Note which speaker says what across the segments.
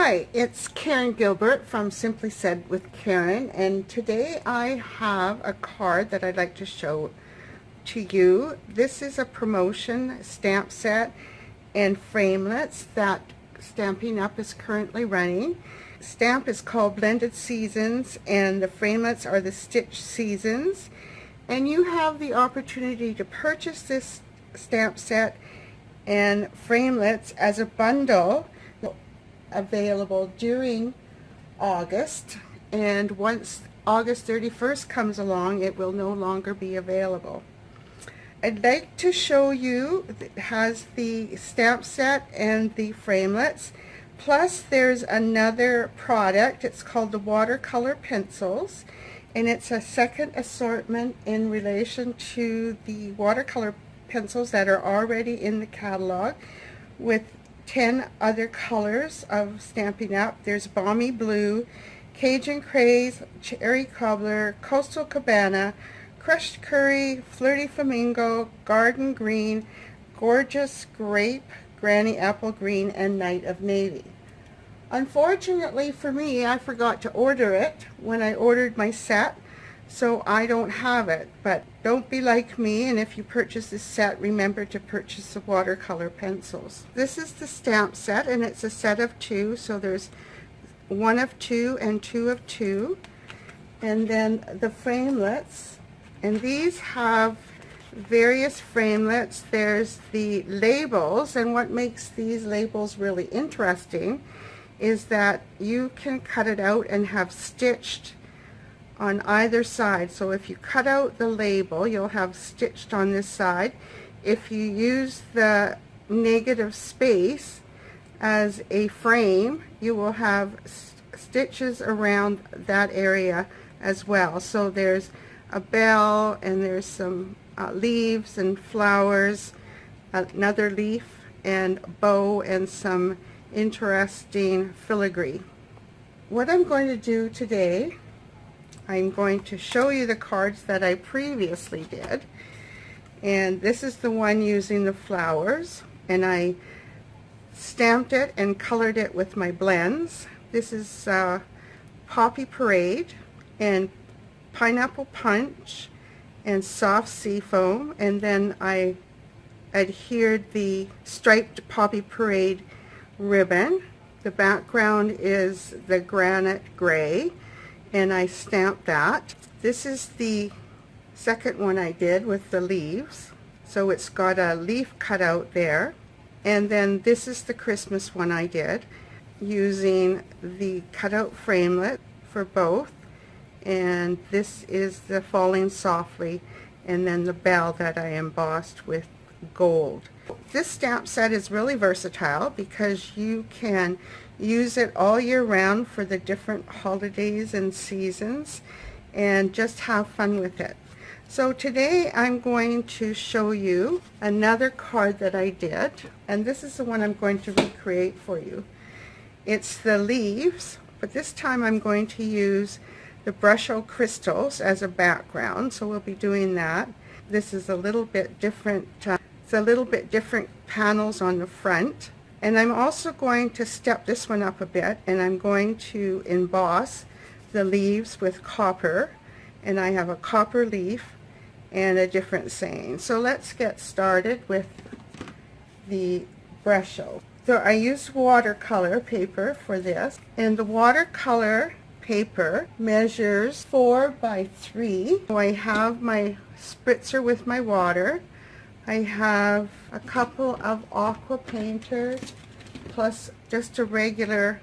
Speaker 1: Hi, it's Karen Gilbert from Simply Said with Karen, and today I have a card that I'd like to show to you. This is a promotion stamp set and framelits that Stampin' Up! Is currently running. Stamp is called Blended Seasons and the framelits are the Stitch Seasons, and you have the opportunity to purchase this stamp set and framelits as a bundle available during August, and once August 31st comes along it will no longer be available. I'd like to show you, it has the stamp set and the framelits, plus there's another product. It's called the Watercolor Pencils, and it's a second assortment in relation to the watercolor pencils that are already in the catalog, with 10 other colors of Stampin' Up! There's Balmy Blue, Cajun Craze, Cherry Cobbler, Coastal Cabana, Crushed Curry, Flirty Flamingo, Garden Green, Gorgeous Grape, Granny Apple Green, and Night of Navy. Unfortunately for me, I forgot to order it when I ordered my set, so I don't have it. But don't be like me, and if you purchase this set, remember to purchase the watercolor pencils. This is the stamp set, and it's a set of 2, so there's 1 of 2 and 2 of 2. And then the framelits, and these have various framelits. There's the labels, and what makes these labels really interesting is that you can cut it out and have stitched on either side. So if you cut out the label, you'll have stitched on this side. If you use the negative space as a frame, you will have stitches around that area as well. So there's a bell, and there's some leaves and flowers, another leaf and bow, and some interesting filigree. What I'm going to do today, I'm going to show you the cards that I previously did, and this is the one using the flowers, and I stamped it and colored it with my blends. This is Poppy Parade and Pineapple Punch and Soft Seafoam, and then I adhered the striped Poppy Parade ribbon. The background is the granite gray, and I stamped that. This is the second one I did with the leaves, so it's got a leaf cut out there. And then this is the Christmas one I did using the cutout framelit for both, and this is the Falling Softly, and then the bell that I embossed with gold. This stamp set is really versatile because you can use it all year round for the different holidays and seasons and just have fun with it. So today I'm going to show you another card that I did, and this is the one I'm going to recreate for you. It's the leaves, but this time I'm going to use the Brusho Crystals as a background, so we'll be doing that. This is a little bit different, it's a little bit different panels on the front. And I'm also going to step this one up a bit, and I'm going to emboss the leaves with copper, and I have a copper leaf and a different saying. So let's get started with the Brusho. So I used watercolor paper for this, and the watercolor paper measures 4 by 3. So I have my spritzer with my water. I have a couple of aqua painters, plus just a regular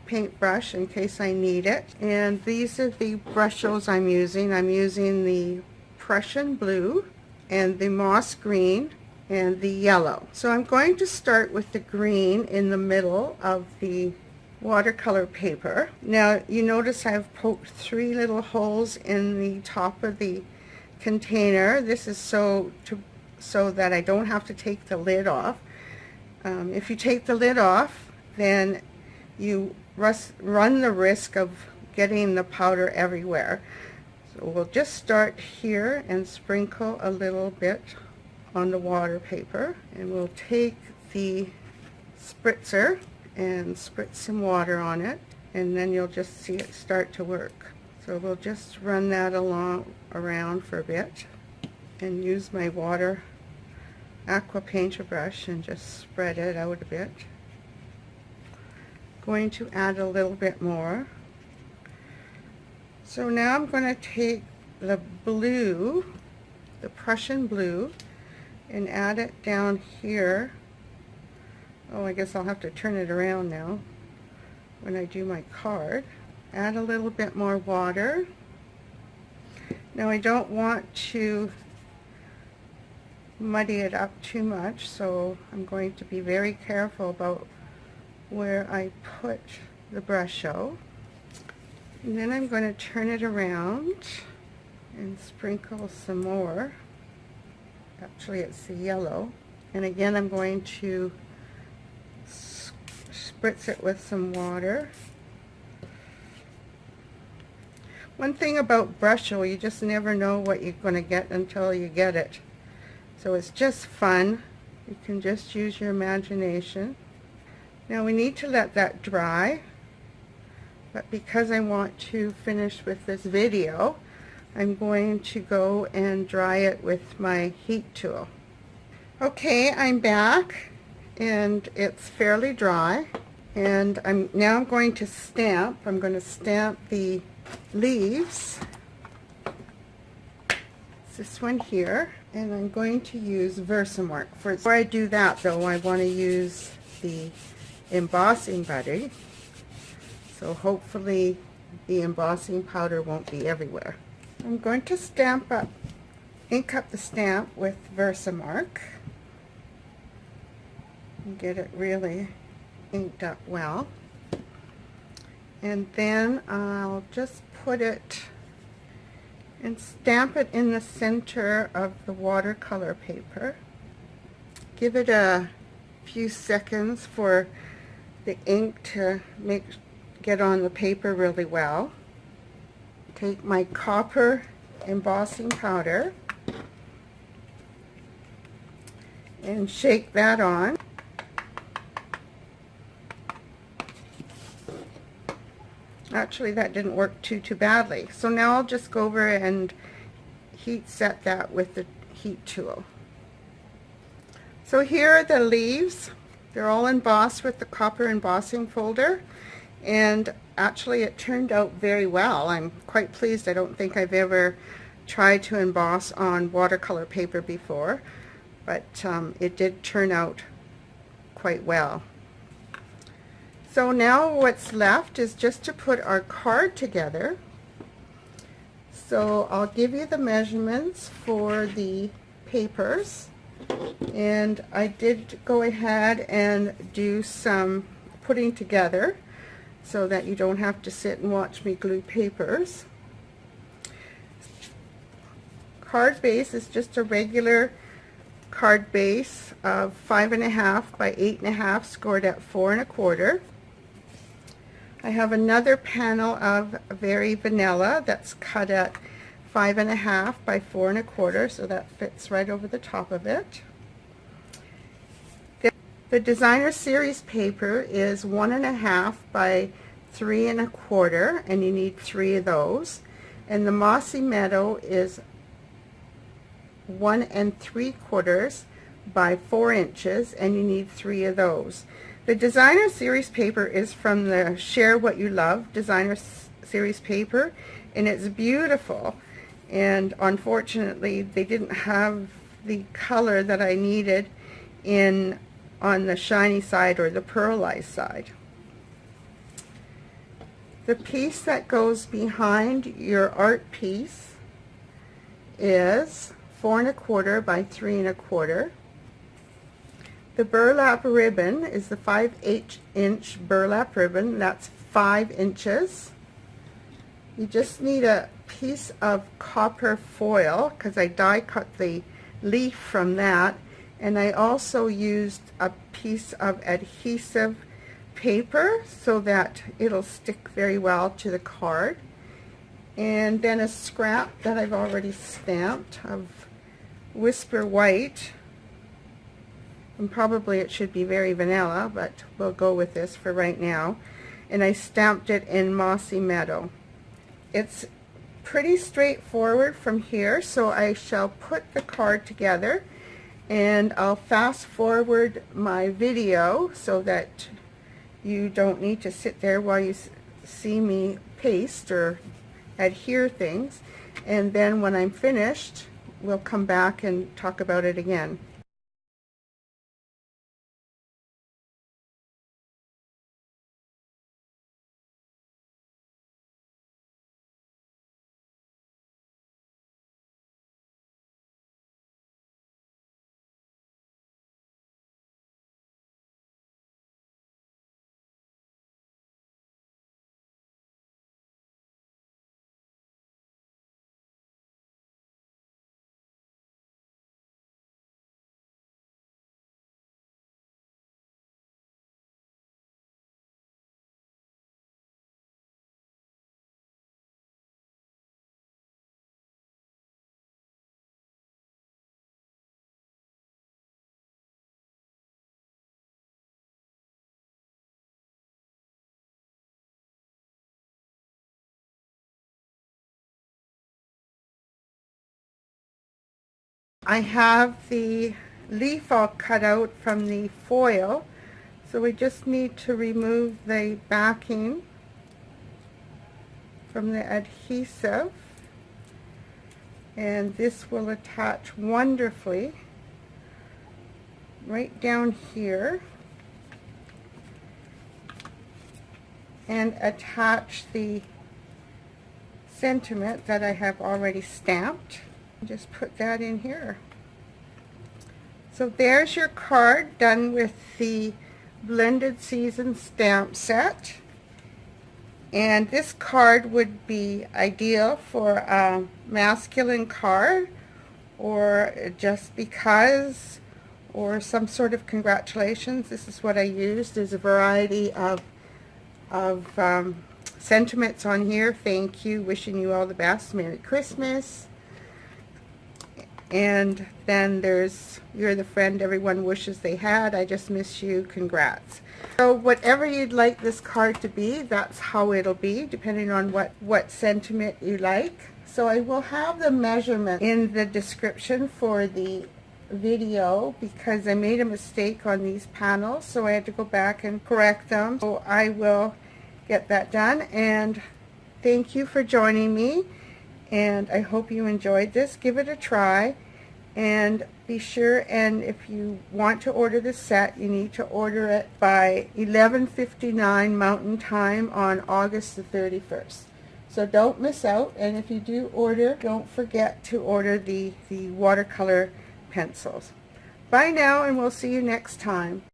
Speaker 1: paintbrush in case I need it. And these are the Brushos I'm using. I'm using the Prussian blue and the moss green and the yellow. So I'm going to start with the green in the middle of the watercolor paper. Now you notice I've poked 3 little holes in the top of the container. This is so that I don't have to take the lid off. If you take the lid off, then you run the risk of getting the powder everywhere. So we'll just start here and sprinkle a little bit on the water paper, and we'll take the spritzer and spritz some water on it, and then you'll just see it start to work. So we'll just run that around for a bit and use my water aqua painter brush and just spread it out a bit. Going to add a little bit more. So now I'm going to take the blue, the Prussian blue, and add it down here. Oh, I guess I'll have to turn it around now when I do my card. Add a little bit more water. Now I don't want to muddy it up too much, so I'm going to be very careful about where I put the Brusho. And then I'm going to turn it around and sprinkle some more. Actually, it's the yellow. And again, I'm going to spritz it with some water. One thing about Brusho, you just never know what you're going to get until you get it. So it's just fun. You can just use your imagination. Now we need to let that dry, but because I want to finish with this video, I'm going to go and dry it with my heat tool. Okay, I'm back and it's fairly dry, and I'm going to stamp. I'm going to stamp the leaves. It's this one here, and I'm going to use Versamark. Before I do that though, I want to use the embossing buddy, so hopefully the embossing powder won't be everywhere. I'm going to ink up the stamp with Versamark and get it really inked up well, and then I'll just put it and stamp it in the center of the watercolor paper. Give it a few seconds for the ink to get on the paper really well. Take my copper embossing powder and shake that on. Actually, that didn't work too badly. So now I'll just go over and heat set that with the heat tool. So here are the leaves. They're all embossed with the copper embossing folder, and actually it turned out very well. I'm quite pleased. I don't think I've ever tried to emboss on watercolor paper before, but it did turn out quite well. So now what's left is just to put our card together. So I'll give you the measurements for the papers, and I did go ahead and do some putting together so that you don't have to sit and watch me glue papers. Card base is just a regular card base of 5.5 by 8.5, scored at 4 1/4. I have another panel of very vanilla that's cut at 5.5 by 4 1/4, so that fits right over the top of it. The designer series paper is 1.5 by 3 1/4, and you need 3 of those. And the Mossy Meadow is 1 3/4 by 4 inches, and you need 3 of those. The designer series paper is from the Share What You Love designer series paper, and it's beautiful. And unfortunately, they didn't have the color that I needed on the shiny side or the pearlized side. The piece that goes behind your art piece is 4 1/4 by 3 1/4. The burlap ribbon is the 5/8" burlap ribbon. That's 5 inches. You just need a piece of copper foil, because I die cut the leaf from that, and I also used a piece of adhesive paper so that it'll stick very well to the card, and then a scrap that I've already stamped of Whisper White, and probably it should be very vanilla, but we'll go with this for right now. And I stamped it in Mossy Meadow. It's pretty straightforward from here, so I shall put the card together, and I'll fast forward my video so that you don't need to sit there while you see me paste or adhere things, and then when I'm finished we'll come back and talk about it again. I have the leaf all cut out from the foil, so we just need to remove the backing from the adhesive, and this will attach wonderfully right down here and attach the sentiment that I have already stamped. Just put that in here. So there's your card done with the blended season stamp set, and this card would be ideal for a masculine card or just because or some sort of congratulations. This is what I used. There's a variety of sentiments on here. Thank you, wishing you all the best, Merry Christmas. And then there's, you're the friend everyone wishes they had, I just miss you, congrats. So whatever you'd like this card to be, that's how it'll be, depending on what sentiment you like. So I will have the measurement in the description for the video because I made a mistake on these panels, so I had to go back and correct them. So I will get that done, and thank you for joining me, and I hope you enjoyed this. Give it a try, and be sure, and if you want to order the set, you need to order it by 11:59 Mountain Time on August the 31st. So don't miss out, and if you do order, don't forget to order the watercolor pencils. Bye now, and we'll see you next time.